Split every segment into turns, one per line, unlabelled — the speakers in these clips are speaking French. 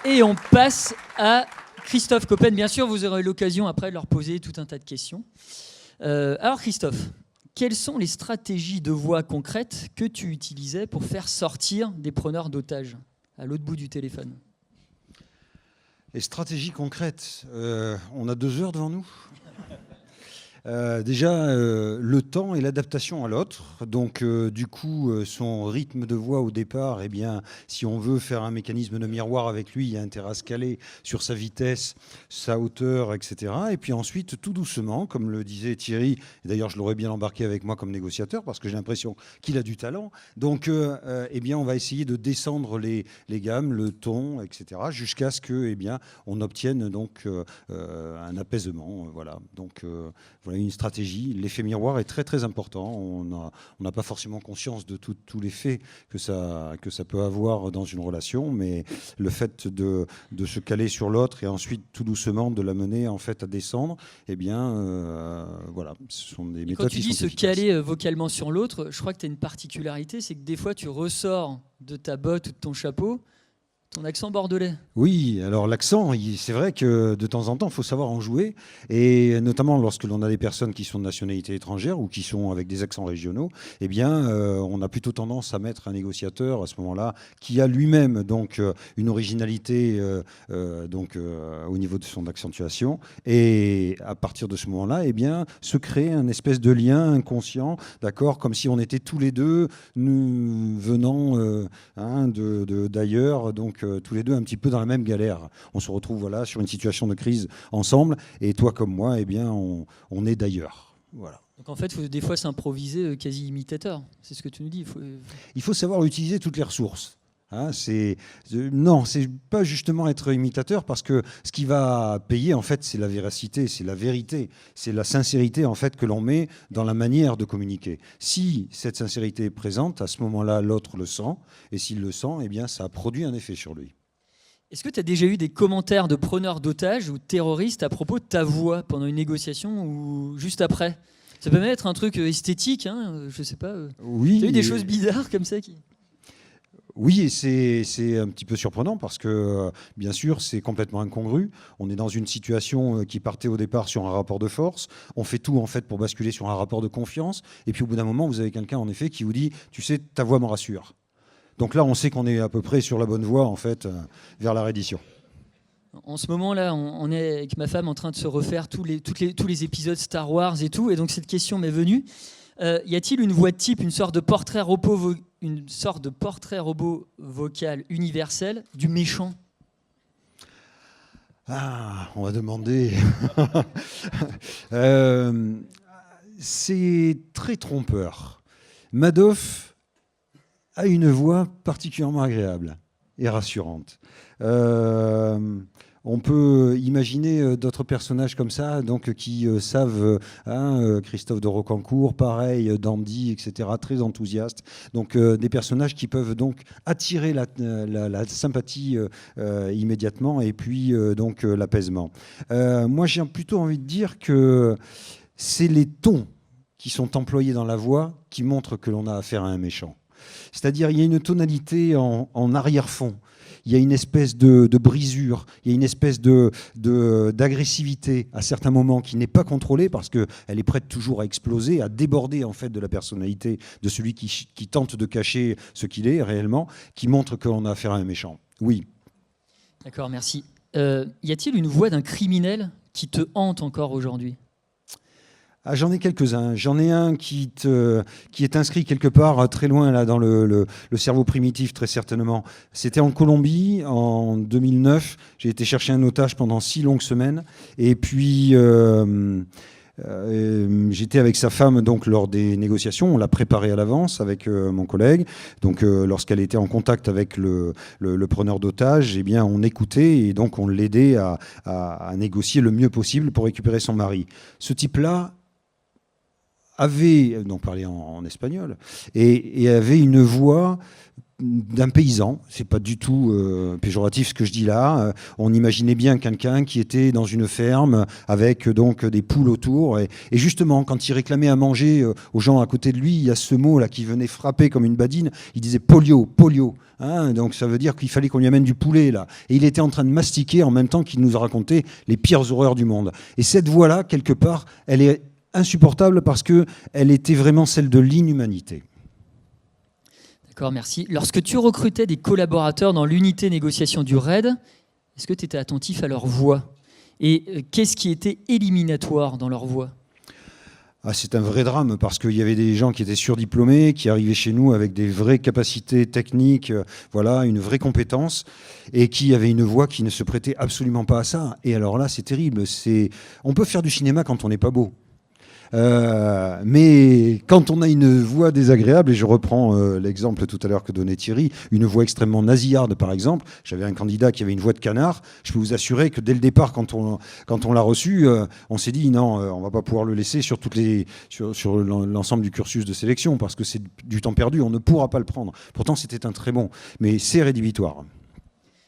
Et on passe à Christophe Coppen. Bien sûr, vous aurez l'occasion après de leur poser tout un tas de questions. Alors Christophe, quelles sont les stratégies de voix concrètes que tu utilisais pour faire sortir des preneurs d'otages à l'autre bout du téléphone?
Les stratégies concrètes, on a 2 heures devant nous. Déjà, le temps et l'adaptation à l'autre. Donc, du coup, son rythme de voix au départ, eh bien, si on veut faire un mécanisme de miroir avec lui, il y a intérêt à se caler sur sa vitesse, sa hauteur, etc. Et puis ensuite, tout doucement, comme le disait Thierry, et d'ailleurs, je l'aurais bien embarqué avec moi comme négociateur parce que j'ai l'impression qu'il a du talent. Donc, eh bien, on va essayer de descendre les gammes, le ton, etc., jusqu'à ce que, eh bien, on obtienne donc un apaisement. Voilà. Donc, voilà une stratégie. L'effet miroir est très très important. On n'a pas forcément conscience de tous les faits que ça peut avoir dans une relation, mais le fait de se caler sur l'autre et ensuite tout doucement de l'amener en fait à descendre, eh bien voilà, ce sont des méthodes qui sont efficaces.
Quand tu dis se caler vocalement sur l'autre, je crois que tu as une particularité, c'est que des fois tu ressors de ta botte ou de ton chapeau ton accent bordelais.
Oui, alors l'accent, c'est vrai que de temps en temps, il faut savoir en jouer. Et notamment lorsque l'on a des personnes qui sont de nationalité étrangère ou qui sont avec des accents régionaux, eh bien, on a plutôt tendance à mettre un négociateur à ce moment-là qui a lui-même donc une originalité au niveau de son accentuation. Et à partir de ce moment-là, eh bien, se crée un espèce de lien inconscient, d'accord, comme si on était tous les deux nous venant d'ailleurs, donc tous les deux un petit peu dans la même galère. On se retrouve voilà, sur une situation de crise ensemble, et toi comme moi, eh bien, on est d'ailleurs. Voilà.
Donc en fait, il faut des fois s'improviser quasi imitateur. C'est ce que tu nous dis.
Il faut savoir utiliser toutes les ressources. Hein, non, c'est pas justement être imitateur, parce que ce qui va payer en fait, c'est la véracité, c'est la vérité, c'est la sincérité en fait que l'on met dans la manière de communiquer. Si cette sincérité est présente, à ce moment-là, l'autre le sent, et s'il le sent, eh bien, ça produit un effet sur lui.
Est-ce que tu as déjà eu des commentaires de preneurs d'otages ou de terroristes à propos de ta voix pendant une négociation ou juste après? Ça peut même être un truc esthétique, hein, je sais pas.
Oui.
Tu as eu des choses bizarres comme ça qui...
Oui, et c'est un petit peu surprenant parce que, bien sûr, c'est complètement incongru. On est dans une situation qui partait au départ sur un rapport de force. On fait tout, en fait, pour basculer sur un rapport de confiance. Et puis, au bout d'un moment, vous avez quelqu'un, en effet, qui vous dit « Tu sais, ta voix me rassure ». Donc là, on sait qu'on est à peu près sur la bonne voie, en fait, vers la reddition.
En ce moment-là, on est avec ma femme en train de se refaire tous les épisodes Star Wars et tout. Et donc, cette question m'est venue. Y a-t-il une voix de type, une sorte de portrait robot vocal universel du méchant?
Ah, on va demander. C'est très trompeur. Madoff a une voix particulièrement agréable et rassurante. On peut imaginer d'autres personnages comme ça, donc qui savent, Christophe de Rocancourt, pareil, Dandy, etc., très enthousiaste. Donc des personnages qui peuvent donc attirer la sympathie immédiatement et puis donc l'apaisement. Moi, j'ai plutôt envie de dire que c'est les tons qui sont employés dans la voix qui montrent que l'on a affaire à un méchant. C'est-à-dire, il y a une tonalité en arrière-fond. Il y a une espèce de brisure, il y a une espèce d'agressivité à certains moments qui n'est pas contrôlée parce qu'elle est prête toujours à exploser, à déborder en fait de la personnalité de celui qui tente de cacher ce qu'il est réellement, qui montre qu'on a affaire à un méchant. Oui.
D'accord, merci. Y a-t-il une voix d'un criminel qui te hante encore aujourd'hui ?
Ah, j'en ai quelques-uns. J'en ai un qui est inscrit quelque part très loin là, dans le cerveau primitif, très certainement. C'était en Colombie, en 2009. J'ai été chercher un otage pendant 6 longues semaines. Et puis, j'étais avec sa femme donc, lors des négociations. On l'a préparé à l'avance avec mon collègue. Donc, lorsqu'elle était en contact avec le preneur d'otage, eh bien, on écoutait et donc on l'aidait à négocier le mieux possible pour récupérer son mari. Ce type-là avait, donc parlait en espagnol, et avait une voix d'un paysan. C'est pas du tout péjoratif ce que je dis là. On imaginait bien quelqu'un qui était dans une ferme avec donc des poules autour. Et justement, quand il réclamait à manger aux gens à côté de lui, il y a ce mot là qui venait frapper comme une badine. Il disait polio, polio. Hein, donc ça veut dire qu'il fallait qu'on lui amène du poulet là. Et il était en train de mastiquer en même temps qu'il nous a raconté les pires horreurs du monde. Et cette voix-là, quelque part, elle est insupportable parce qu'elle était vraiment celle de l'inhumanité.
D'accord, merci. Lorsque tu recrutais des collaborateurs dans l'unité négociation du RAID, est-ce que tu étais attentif à leur voix? Et qu'est-ce qui était éliminatoire dans leur voix?
C'est un vrai drame parce qu'il y avait des gens qui étaient surdiplômés, qui arrivaient chez nous avec des vraies capacités techniques, voilà, une vraie compétence, et qui avaient une voix qui ne se prêtait absolument pas à ça. Et alors là, c'est terrible. On peut faire du cinéma quand on n'est pas beau. Mais quand on a une voix désagréable, et je reprends l'exemple tout à l'heure que donnait Thierry, une voix extrêmement nasillarde par exemple, j'avais un candidat qui avait une voix de canard, je peux vous assurer que dès le départ, quand on l'a reçu, on s'est dit non, on va pas pouvoir le laisser sur l'ensemble du cursus de sélection, parce que c'est du temps perdu, on ne pourra pas le prendre. Pourtant c'était un très bon, mais c'est rédhibitoire.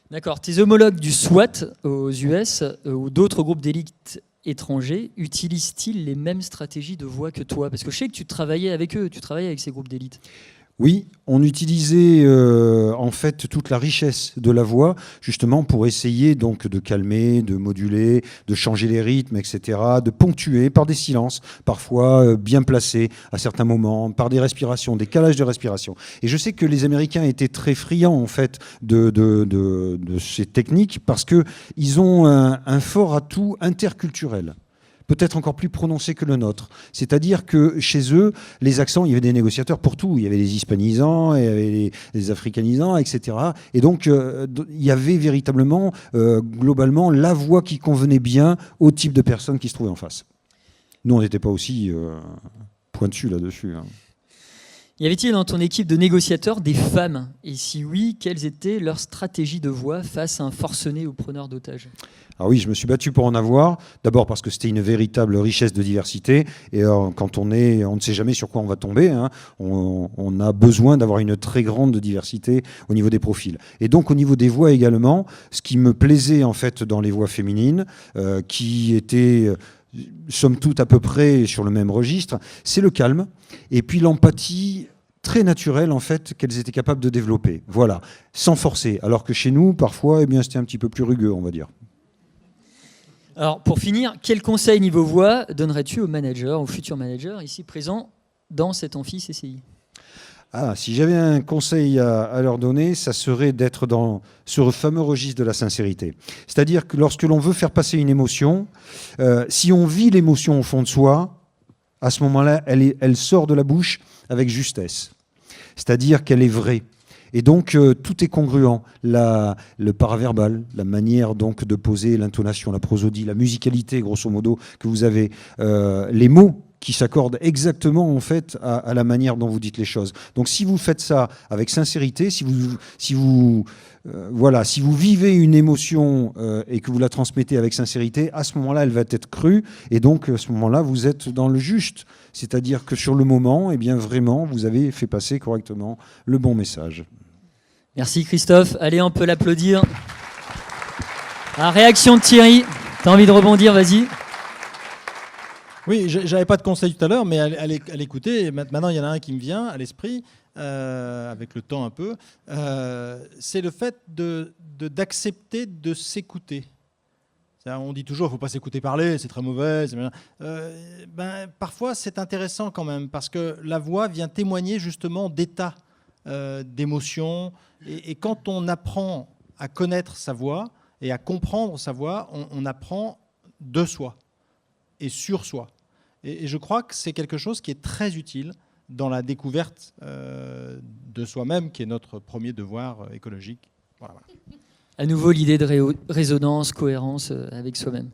D'accord. Tes homologues du SWAT aux US ou d'autres groupes d'élite étrangers utilisent-ils les mêmes stratégies de voix que toi? Parce que je sais que tu travaillais avec eux, tu travaillais avec ces groupes d'élite.
Oui, on utilisait en fait toute la richesse de la voix justement pour essayer donc de calmer, de moduler, de changer les rythmes, etc., de ponctuer par des silences, parfois bien placés à certains moments, par des respirations, des calages de respiration. Et je sais que les Américains étaient très friands en fait de ces techniques parce qu'ils ont un fort atout interculturel, peut-être encore plus prononcé que le nôtre. C'est-à-dire que chez eux, les accents, il y avait des négociateurs pour tout. Il y avait les hispanisants, il y avait les africanisants, etc. Et donc, il y avait véritablement, globalement, la voix qui convenait bien au type de personnes qui se trouvaient en face. Nous, on n'était pas aussi pointus là-dessus. Hein.
Y avait-il dans ton équipe de négociateurs des femmes? Et si oui, quelles étaient leurs stratégies de voix face à un forcené ou preneur d'otages?
Ah oui, je me suis battu pour en avoir. D'abord parce que c'était une véritable richesse de diversité. Et quand on ne sait jamais sur quoi on va tomber. Hein, on a besoin d'avoir une très grande diversité au niveau des profils. Et donc au niveau des voix également, ce qui me plaisait en fait dans les voix féminines, qui étaient somme toute à peu près sur le même registre, c'est le calme et puis l'empathie très naturelle en fait qu'elles étaient capables de développer. Voilà, sans forcer. Alors que chez nous, parfois, c'était un petit peu plus rugueux, on va dire.
Alors, pour finir, quel conseil niveau voix donnerais-tu aux managers, aux futurs managers ici présents dans cet amphi CCI?
Si j'avais un conseil à leur donner, ça serait d'être dans ce fameux registre de la sincérité. C'est-à-dire que lorsque l'on veut faire passer une émotion, si on vit l'émotion au fond de soi, à ce moment-là, elle sort de la bouche avec justesse. C'est-à-dire qu'elle est vraie. Et donc, tout est congruent. Le paraverbal, la manière donc de poser l'intonation, la prosodie, la musicalité, grosso modo, que vous avez, les mots qui s'accordent exactement en fait à la manière dont vous dites les choses. Donc, si vous faites ça avec sincérité, si vous vivez une émotion et que vous la transmettez avec sincérité, à ce moment-là, elle va être crue. Et donc, à ce moment-là, vous êtes dans le juste. C'est-à-dire que sur le moment, vraiment, vous avez fait passer correctement le bon message.
Merci Christophe. Allez, on peut l'applaudir. Réaction de Thierry. T'as envie de rebondir, vas-y.
Oui, j'avais pas de conseil tout à l'heure, mais à l'écouter, maintenant il y en a un qui me vient à l'esprit, avec le temps un peu, c'est le fait d'accepter de s'écouter. On dit toujours qu'il ne faut pas s'écouter parler, c'est très mauvais. Parfois, c'est intéressant quand même, parce que la voix vient témoigner justement d'état, d'émotion. Et quand on apprend à connaître sa voix et à comprendre sa voix, on apprend de soi et sur soi. Et je crois que c'est quelque chose qui est très utile dans la découverte de soi-même, qui est notre premier devoir écologique. Voilà.
À nouveau, l'idée de résonance, cohérence avec soi-même.